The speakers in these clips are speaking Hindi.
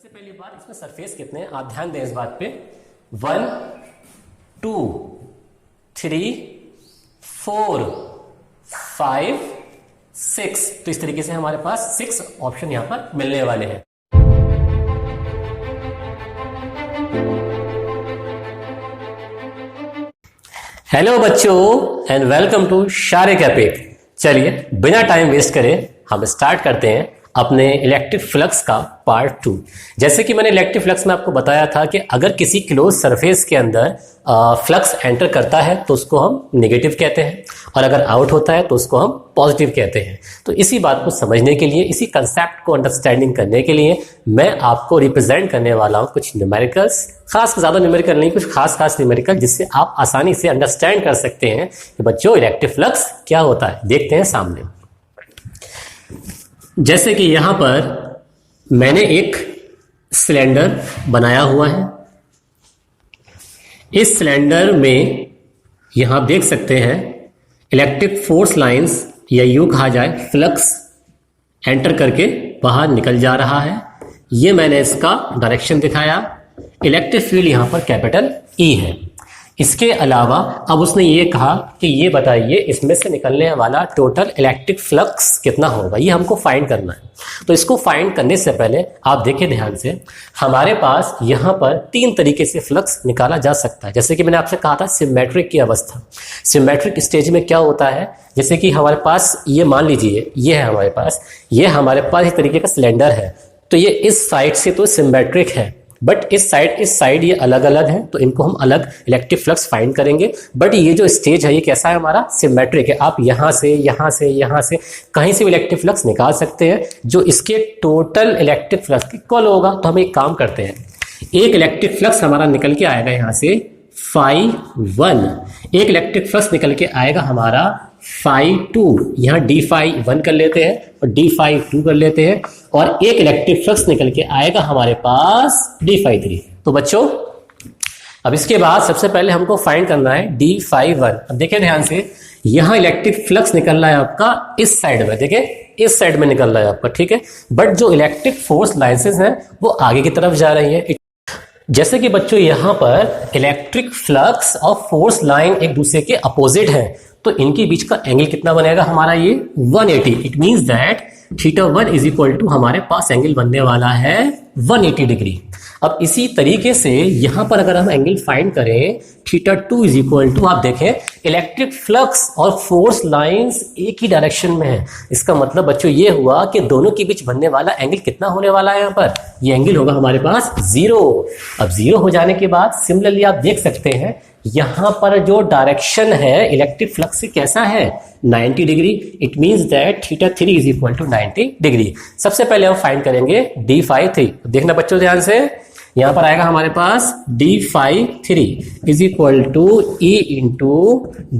सबसे पहली बात, इसमें सरफेस कितने हैं आप ध्यान दें इस बात पे। 1 2 3 4 5 6, तो इस तरीके से हमारे पास 6 ऑप्शन यहां पर मिलने वाले हैं। हेलो बच्चों and welcome to Sharik epic. चलिए बिना टाइम वेस्ट करे हम स्टार्ट करते हैं अपने इलेक्ट्रिक फ्लक्स का पार्ट 2। जैसे कि मैंने इलेक्ट्रिक फ्लक्स में आपको बताया था कि अगर किसी क्लोज सरफेस के अंदर फ्लक्स एंटर करता है तो उसको हम नेगेटिव कहते हैं और अगर आउट होता है तो उसको हम पॉजिटिव कहते हैं। तो इसी बात को समझने के लिए, इसी कंसेप्ट को अंडरस्टैंडिंग करने के लिए मैं आपको रिप्रेजेंट करने वाला हूं कुछ न्यूमेरिकल्स, खास ज़्यादा न्यूमेरिकल नहीं, कुछ खास न्यूमेरिकल जिससे आप आसानी से अंडरस्टैंड कर सकते हैं कि बच्चों इलेक्ट्रिक फ्लक्स क्या होता है। देखते हैं सामने। जैसे कि यहां पर मैंने एक सिलेंडर बनाया हुआ है। इस सिलेंडर में यहां आप देख सकते हैं इलेक्ट्रिक फोर्स लाइंस या यूं कहा जाए फ्लक्स एंटर करके बाहर निकल जा रहा है। ये मैंने इसका डायरेक्शन दिखाया। इलेक्ट्रिक फील्ड यहां पर कैपिटल ई है। इसके अलावा अब उसने ये कहा कि ये बताइए इसमें से निकलने वाला टोटल इलेक्ट्रिक फ्लक्स कितना होगा, ये हमको फाइंड करना है। तो इसको फाइंड करने से पहले आप देखिए ध्यान से, हमारे पास यहाँ पर 3 तरीके से फ्लक्स निकाला जा सकता है। जैसे कि मैंने आपसे कहा था सिमेट्रिक की अवस्था। सिमेट्रिक स्टेज में क्या होता है, जैसे कि हमारे पास ये मान लीजिए ये है हमारे पास इस तरीके का सिलेंडर है। तो ये इस साइड से तो सिमेट्रिक है, बट इस साइड ये अलग अलग है, तो इनको हम अलग इलेक्ट्रिक फ्लक्स फाइंड करेंगे। बट ये जो स्टेज है ये कैसा है, हमारा सिमेट्रिक है। आप यहाँ से कहीं से भी इलेक्ट्रिक फ्लक्स निकाल सकते हैं जो इसके टोटल इलेक्ट्रिक फ्लक्स के इक्वल होगा। तो हम एक काम करते हैं, एक इलेक्ट्रिक फ्लक्स हमारा निकल के आएगा यहाँ से φ1, एक इलेक्ट्रिक फ्लक्स निकल के आएगा हमारा φ2, यहाँ dφ1 कर लेते हैं और dφ2 कर लेते हैं, और एक इलेक्ट्रिक फ्लक्स निकल के आएगा हमारे पास dφ3। तो बच्चों अब इसके बाद सबसे पहले हमको फाइंड करना है dφ1। अब देखिए ध्यान से, यहाँ इलेक्ट्रिक फ्लक्स निकल रहा है आपका इस साइड में, देखिए इस साइड में निकल रहा है आपका, ठीक है। बट जो इलेक्ट्रिक फोर्स लाइंसेस हैं वो आगे की तरफ जा रही है। जैसे कि बच्चों यहाँ पर इलेक्ट्रिक फ्लक्स और फोर्स लाइन एक दूसरे के अपोजिट है, तो इनके बीच का एंगल कितना बनेगा हमारा, ये 180। It means that θ1 is equal to हमारे पास एंगल बनने वाला है 180 डिग्री। अब इसी तरीके से यहां पर अगर हम एंगल फाइंड करें θ2 इज इक्वल टू, आप देखें इलेक्ट्रिक फ्लक्स और फोर्स लाइंस एक ही डायरेक्शन में है। इसका मतलब बच्चों ये हुआ कि दोनों के बीच बनने वाला एंगल कितना होने वाला है, यहाँ पर ये एंगल होगा हमारे पास 0। अब 0 हो जाने के बाद सिमिलरली आप देख सकते हैं यहां पर जो डायरेक्शन है इलेक्ट्रिक फ्लक्स से कैसा है, 90 degree. It means that θ3 is equal to 90 degree. सबसे पहले हम फाइंड करेंगे dφ3। देखना बच्चों ध्यान से, यहां पर आएगा हमारे पास dφ3 is equal to E into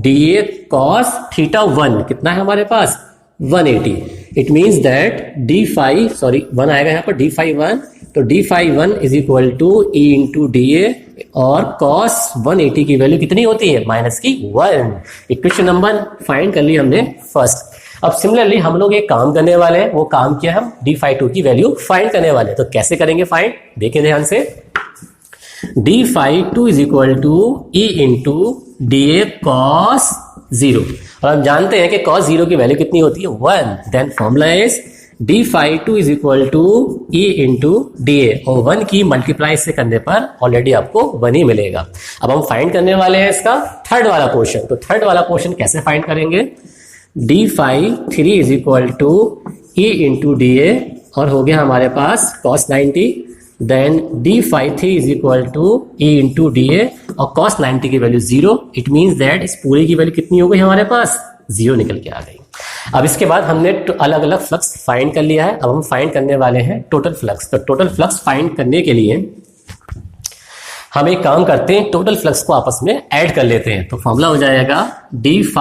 dA cos θ1, कितना है हमारे पास 180। इट मींस दैट 1 आएगा यहाँ पर dφ1, तो dφ1 is equal to E into dA, और cos 180 की वैल्यू कितनी होती है, -1। इक्वेशन नंबर फाइंड कर ली हमने फर्स्ट। अब सिमिलरली हम लोग एक काम करने वाले हैं, वो काम किया हम dφ2 की वैल्यू फाइंड करने वाले हैं। तो कैसे करेंगे फाइंड, देखिए ध्यान से, dφ2 is equal to E into dA cos 0, और हम जानते हैं कि cos 0 की वैल्यू कितनी होती है 1। Then formula is dφ2 is equal to E into dA, और 1 की मल्टीप्लाई से करने पर ऑलरेडी आपको 1 ही मिलेगा। अब हम फाइंड करने वाले हैं इसका थर्ड वाला पोर्शन। तो थर्ड वाला पोर्शन कैसे फाइंड करेंगे, dφ3 is equal to E into dA, और हो गया हमारे पास cos 90। Then dφ3 is equal to E into dA, और cos 90 की वैल्यू 0। इट मींस दैट इस पूरे की वैल्यू कितनी हो गई हमारे पास, 0 निकल के आ गई। अब इसके बाद हमने अलग अलग फ्लक्स फाइंड कर लिया है। अब हम फाइंड करने वाले हैं टोटल फ्लक्स। तो टोटल फ्लक्स फाइंड करने के लिए हम एक काम करते हैं, टोटल फ्लक्स को आपस में ऐड कर लेते हैं। तो फॉर्मूला हो जाएगा dφ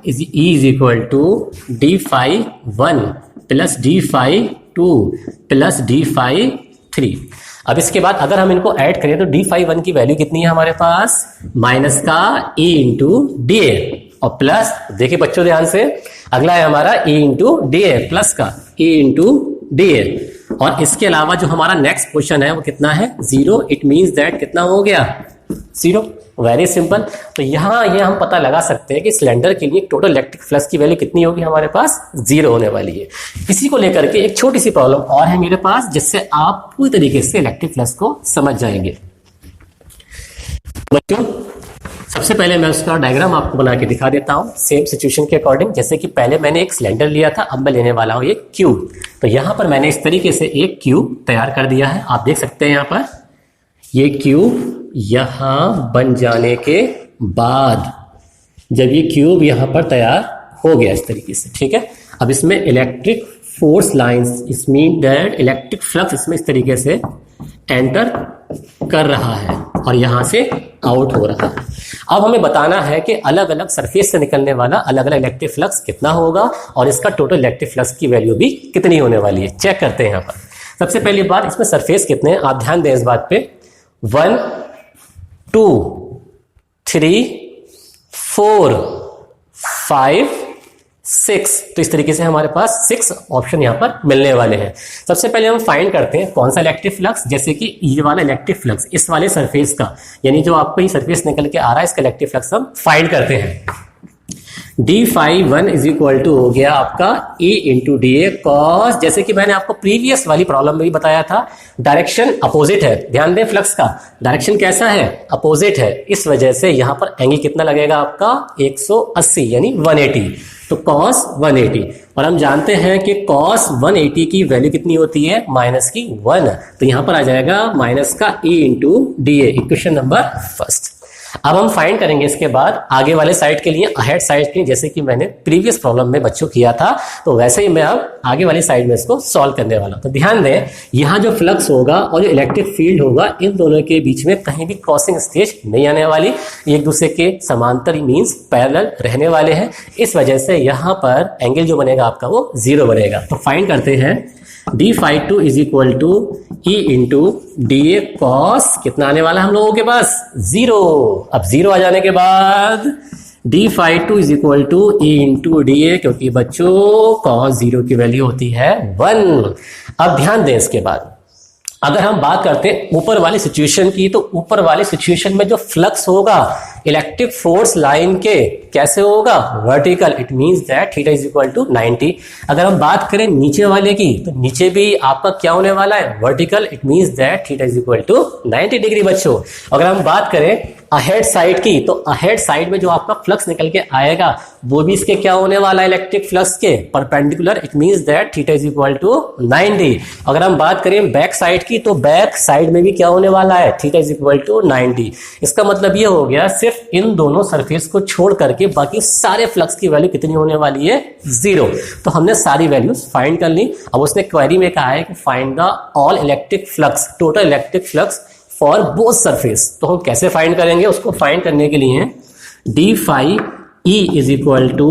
is equal to dφ1 plus dφ2 plus dφ3। अब इसके बाद अगर हम इनको ऐड करें तो dφ1 की वैल्यू कितनी है हमारे पास, माइनस का E इंटू dA, और प्लस देखिए बच्चों ध्यान से, अगला है हमारा E इंटू dA, प्लस का E इंटू dA, और इसके अलावा जो हमारा नेक्स्ट क्वेश्चन है वो कितना है, 0। इट मीन्स दैट कितना हो गया, 0। Very simple. तो यहाँ ये हम पता लगा सकते हैं कि सिलेंडर के लिए टोटल इलेक्ट्रिक फ्लक्स की वैल्यू कितनी होगी, हमारे पास 0 होने वाली है। इसी को लेकर के एक छोटी सी प्रॉब्लम और है मेरे पास, जिससे आप पूरी तरीके से इलेक्ट्रिक फ्लक्स को समझ जाएंगे। बच्चों सबसे पहले मैं उसका डायग्राम आपको बना के दिखा देता हूं सेम सिचुएशन के अकॉर्डिंग। जैसे कि पहले मैंने एक सिलेंडर लिया था, अब मैं लेने वाला हूं एक क्यूब। तो यहां पर मैंने इस तरीके से एक क्यूब तैयार कर दिया है। आप देख सकते हैं यहां पर ये क्यूब यहां बन जाने के बाद जब ये क्यूब यहां पर तैयार हो गया इस तरीके से, ठीक है। अब इसमें इलेक्ट्रिक फोर्स लाइंस, इस मीन दैट इलेक्ट्रिक फ्लक्स इसमें इस तरीके से एंटर कर रहा है और यहां से आउट हो रहा है। अब हमें बताना है कि अलग अलग सरफेस से निकलने वाला अलग अलग इलेक्ट्रिक फ्लक्स कितना होगा और इसका टोटल इलेक्ट्रिक फ्लक्स की वैल्यू भी कितनी होने वाली है। चेक करते हैं। यहाँ पर सबसे पहली बात, इसमें सरफेस कितने हैं, आप ध्यान दें इस बात पे। 1 2 3 4 5 6। तो इस तरीके से हमारे पास 6 ऑप्शन यहां पर मिलने वाले हैं। सबसे पहले हम फाइंड करते हैं कौन सा इलेक्ट्रिक फ्लक्स, जैसे कि ये वाला इलेक्ट्रिक फ्लक्स इस वाले सरफेस का, यानी जो आपको ये सरफेस निकल के आ रहा है, इसका इलेक्ट्रिक फ्लक्स हम फाइंड करते हैं। d∅1 इज इक्वल टू हो गया आपका E into D A cos, जैसे कि मैंने आपको प्रीवियस वाली प्रॉब्लम में भी बताया था, डायरेक्शन अपोजिट है। ध्यान दें, फ्लक्स का डायरेक्शन कैसा है, अपोजिट है। इस वजह से यहां पर एंगल कितना लगेगा आपका 180 यानी 180। तो cos 180, और हम जानते हैं कि cos 180 की वैल्यू कितनी होती है, माइनस की 1। तो यहां पर आ जाएगा माइनस का E इंटू डी ए, इक्वेशन नंबर फर्स्ट। अब हम फाइंड करेंगे इसके बाद आगे वाले साइड के लिए, अहेड साइड के लिए, जैसे कि मैंने प्रीवियस प्रॉब्लम में बच्चों किया था, तो वैसे ही मैं अब आगे वाली साइड में इसको सॉल्व करने वाला हूं। तो ध्यान दें, यहां जो फ्लक्स होगा और जो इलेक्ट्रिक फील्ड होगा, इन दोनों के बीच में कहीं भी क्रॉसिंग स्टेज नहीं आने वाली, एक दूसरे के समांतर मींस पैरेलल रहने वाले हैं। इस वजह से यहां पर एंगल जो बनेगा आपका वो 0 बनेगा। तो फाइंड करते हैं d∅2 is equal to E into D A cos, कितना आने वाला है हम लोगों के पास 0। अब 0 आ जाने के बाद d∅2 is equal to E into D A, क्योंकि बच्चों cos 0 की वैल्यू होती है 1। अब ध्यान दें, इसके बाद अगर हम बात करते हैं ऊपर वाली सिचुएशन की, तो ऊपर वाली सिचुएशन में जो फ्लक्स होगा इलेक्ट्रिक फोर्स लाइन के कैसे होगा, vertical. It means that theta is equal to 90। अगर हम बात करें नीचे वाले की, तो नीचे भी आपका क्या होने वाला है, vertical. It means that theta is equal to 90 degree बच्चों। अगर हम बात करें अहेड साइड की, तो अहेड साइड में जो आपका फ्लक्स निकल के आएगा वो भी इसके क्या होने वाला है, इलेक्ट्रिक फ्लक्स के perpendicular. It means that theta is equal to 90। अगर हम बात करें बैक साइड की, तो बैक साइड में भी क्या होने वाला है, थीटा इज इक्वल टू 90। इसका मतलब ये हो गया सिर्फ इन दोनों सरफेस को छोड़ करके बाकी सारे फ्लक्स की वैल्यू कितनी होने वाली है, 0। तो हमने सारी वैल्यूज फाइंड कर ली। अब उसने क्वेरी में कहा है कि find the all electric flux, total electric flux for both surface. तो हम कैसे फाइंड करेंगे, उसको फाइंड करने के लिए d∅E is equal to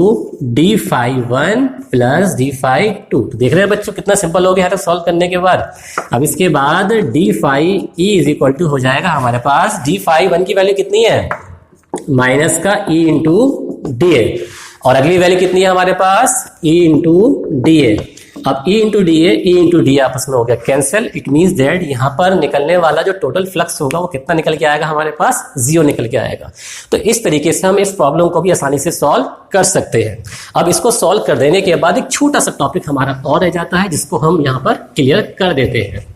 d∅1 plus d∅2। तो देख रहे हैं बच्चों कितना सिंपल हो गया है सॉल्व करने के बाद। अब इसके बाद d∅E इज इक्वल टू हो जाएगा हमारे पास, d∅1 की वैल्यू कितनी है, माइनस का E इंटू डी ए, और अगली वैल्यू कितनी है हमारे पास, E इंटू डी ए। अब E इंटू डी ए आपस में हो गया कैंसिल। इट मींस दैट यहां पर निकलने वाला जो टोटल फ्लक्स होगा वो कितना निकल के आएगा हमारे पास, 0 निकल के आएगा। तो इस तरीके से हम इस प्रॉब्लम को भी आसानी से सॉल्व कर सकते हैं। अब इसको सॉल्व कर देने के बाद एक छोटा सा टॉपिक हमारा और रह जाता है, जिसको हम यहां पर क्लियर कर देते हैं।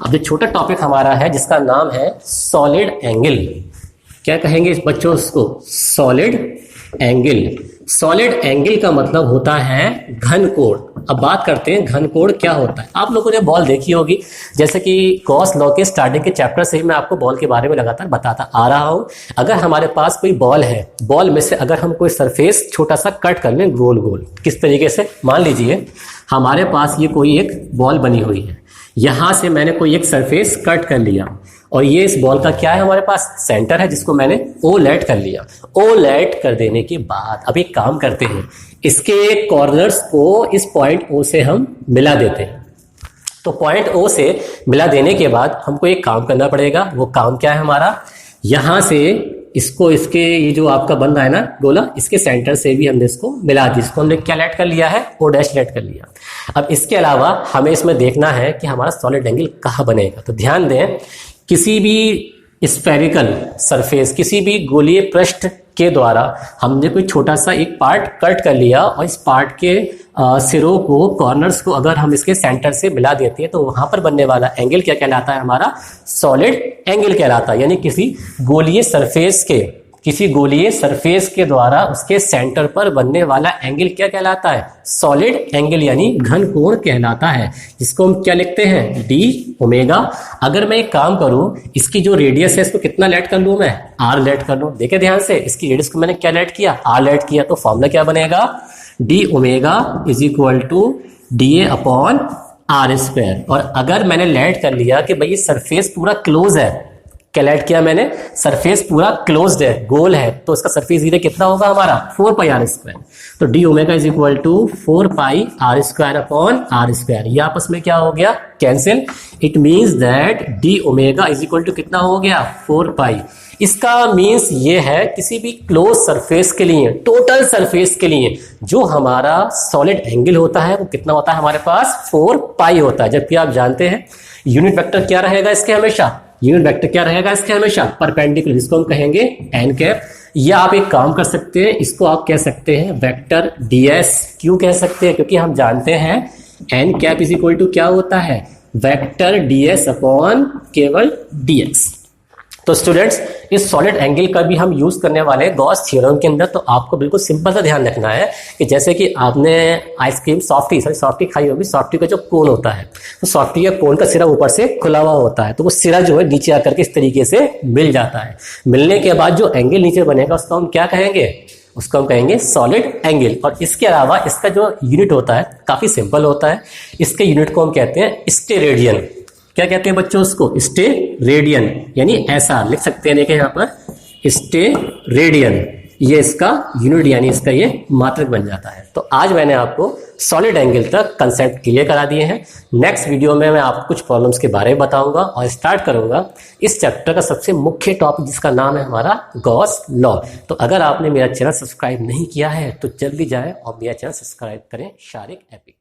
अब जो छोटा टॉपिक हमारा है जिसका नाम है सॉलिड एंगल। क्या कहेंगे इस बच्चों उसको, सॉलिड एंगल। सॉलिड एंगल का मतलब होता है घन कोण। अब बात करते हैं घन कोण क्या होता है। आप लोगों ने बॉल देखी होगी, जैसे कि गॉस लॉ के स्टार्टिंग के चैप्टर से ही मैं आपको बॉल के बारे में लगातार बताता आ रहा हूं। अगर हमारे पास कोई बॉल है, बॉल में से अगर हम कोई सरफेस छोटा सा कट कर लें गोल गोल, किस तरीके से, मान लीजिए हमारे पास ये कोई एक बॉल बनी हुई है, यहां से मैंने कोई एक सरफेस कट कर लिया, और ये इस बॉल का क्या है हमारे पास, सेंटर है, जिसको मैंने ओ लेट कर लिया। ओ लेट कर देने के बाद अब एक काम करते हैं, इसके कॉर्नर्स को इस पॉइंट ओ से हम मिला देते हैं। तो पॉइंट ओ से मिला देने के बाद हमको एक काम करना पड़ेगा। वो काम क्या है हमारा, यहां से इसको इसके ये जो आपका बन रहा है ना गोला, इसके सेंटर से भी हमने इसको मिला दिया। इसको हमने क्या लेट कर लिया है, ओ डैश लेट कर लिया। अब इसके अलावा हमें इसमें देखना है कि हमारा सॉलिड एंगल कहाँ बनेगा। तो ध्यान दें, किसी भी स्फेरिकल सरफेस, किसी भी गोलीय पृष्ठ के द्वारा हमने कोई छोटा सा एक पार्ट कट कर लिया और इस पार्ट के सिरों को, कॉर्नर्स को अगर हम इसके सेंटर से मिला देते हैं तो वहां पर बनने वाला एंगल क्या कहलाता है, हमारा सॉलिड एंगल कहलाता है। यानी किसी गोलीय सरफेस के द्वारा उसके सेंटर पर बनने वाला एंगल क्या कहलाता है, सॉलिड एंगल यानी घन कोण कहलाता है, जिसको हम क्या लिखते हैं, डी ओमेगा। अगर मैं एक काम करूं, इसकी जो रेडियस है इसको कितना लेट कर लूं, मैं आर लेट कर लूं। देखिए ध्यान से, इसकी रेडियस को मैंने क्या लेट किया, आर लेट किया। तो फॉर्मूला क्या बनेगा, D omega is equal to D A upon R square. और अगर मैंने लेट कर लिया कि भाई ये सरफेस पूरा क्लोज है, क्या लेट किया मैंने, सरफेस पूरा क्लोज्ड है, गोल है, तो इसका सरफेस एरिया कितना होगा हमारा, 4 पाई आर स्क्वायर। तो D omega is equal to 4 pi R square upon R square. ये आपस में क्या हो गया, cancel. It means that D omega is equal to कितना हो गया, 4 पाई। इसका मींस ये है किसी भी क्लोज सरफेस के लिए, टोटल सरफेस के लिए जो हमारा सॉलिड एंगल होता है वो कितना होता है हमारे पास, 4 पाई होता है। जबकि आप जानते हैं यूनिट वेक्टर क्या रहेगा इसके हमेशा, यूनिट वेक्टर क्या रहेगा इसके हमेशा, परपेंडिकुलर, जिसको हम कहेंगे एन कैप। या आप एक काम कर सकते हैं, इसको आप कह सकते हैं वेक्टर डीएस। क्यों कह सकते हैं, क्योंकि हम जानते हैं N cap is equal to क्या होता है, वेक्टर डीएस अपॉन केवल डीएक्स। तो स्टूडेंट्स, इस सॉलिड एंगल का भी हम यूज करने वाले हैं गॉस थ्योरम के अंदर। तो आपको बिल्कुल सिंपल सा ध्यान रखना है कि जैसे कि आपने आइसक्रीम सॉफ्टी खाई होगी, सॉफ्टी का जो कोन होता है, तो सॉफ्टी का कोन का सिरा ऊपर से खुला हुआ होता है, तो वो सिरा जो है नीचे आकर के इस तरीके से मिल जाता है। मिलने के बाद जो एंगल नीचे बनेगा उसको हम क्या कहेंगे, उसको हम कहेंगे सॉलिड एंगल। और इसके अलावा इसका जो यूनिट होता है काफी सिंपल होता है। इसके यूनिट को हम कहते हैं स्टेरेडियन। क्या कहते हैं बच्चों उसको, स्टेरेडियन, यानी ऐसा लिख सकते हैं, देखिए यहाँ पर स्टेरेडियन, ये इसका यूनिट यानी इसका ये मात्रक बन जाता है। तो आज मैंने आपको सॉलिड एंगल तक कंसेप्ट क्लियर करा दिए हैं। नेक्स्ट वीडियो में मैं आपको कुछ प्रॉब्लम्स के बारे में बताऊंगा और स्टार्ट करूंगा इस चैप्टर का सबसे मुख्य टॉपिक जिसका नाम है हमारा गॉस लॉ। तो अगर आपने मेरा चैनल सब्सक्राइब नहीं किया है तो जल्दी जाए और मेरा चैनल सब्सक्राइब करें, शारिक एपिक।